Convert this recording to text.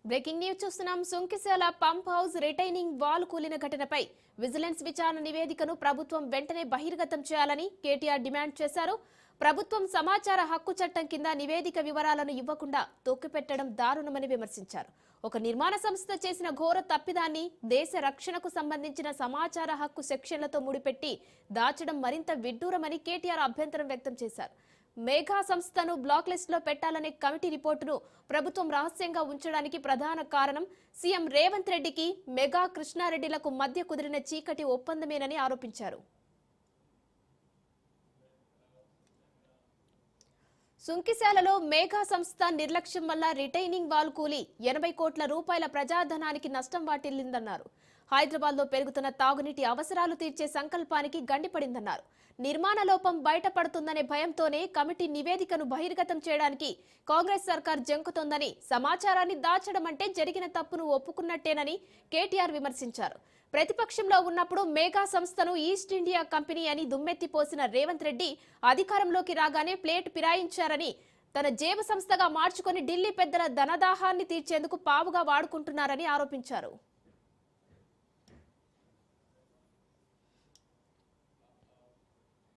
Breaking news చూస్తున్నాం. Sunkishala pump house retaining wall కూలిన ఘటనపై విజిలెన్స్ విచారణ నివేదికను ప్రభుత్వం వెంటనే బహిర్గతం చేయాలని కేటీఆర్ డిమాండ్ చేశారు. ప్రభుత్వం సమాచార హక్కు చట్టం కింద నివేదిక వివరాలను ఇవ్వకుండా తొక్కిపెట్టడం దారుణమని విమర్శించారు. ఒక నిర్మాణ సంస్థ చేసిన ఘోర తప్పిదాన్ని దేశ రక్షణకు సంబంధించిన సమాచార హక్కు సెక్షన్లతో ముడిపెట్టి దాచడం మరింత విడ్డూరమని కేటీఆర్ అభ్యంతరం వ్యక్తం చేశారు. మేఘా సంస్థను బ్లాక్ లిస్ట్ లో పెట్టాలనే కమిటీ రిపోర్టును ప్రభుత్వం రహస్యంగా ఉంచడానికి ప్రధాన కారణం సీఎం రేవంత్ రెడ్డికి మెగా కృష్ణారెడ్డిలకు మధ్య కుదిరిన చీకటి ఒప్పందమేనని ఆరోపించారు. సుంకిశాలలో మేఘా సంస్థ నిర్లక్ష్యం వల్ల రిటైనింగ్ వాల్ కూలి 80 కోట్ల రూపాయల ప్రజాధనానికి నష్టం వాటిల్లిందన్నారు. హైదరాబాద్ లో పెరుగుతున్న తాగునీటి అవసరాలు తీర్చే సంకల్పానికి గండిపడిందన్నారు. నిర్మాణ లోపం బయటపడుతుందనే భయంతోనే కమిటీ నివేదికను బహిర్గతం చేయడానికి కాంగ్రెస్ సర్కార్ జంకుతోందని, సమాచారాన్ని దాచడం అంటే జరిగిన తప్పును ఒప్పుకున్నట్టేనని కేటీఆర్ విమర్శించారు. ప్రతిపక్షంలో ఉన్నప్పుడు మేఘా సంస్థను ఈస్ట్ ఇండియా కంపెనీ అని దుమ్మెత్తిపోసిన రేవంత్ రెడ్డి అధికారంలోకి రాగానే ప్లేట్ పిరాయించారని, తన జేబు సంస్థగా మార్చుకొని ఢిల్లీ పెద్దల ధనదాహాన్ని తీర్చేందుకు పావుగా వాడుకుంటున్నారని ఆరోపించారు.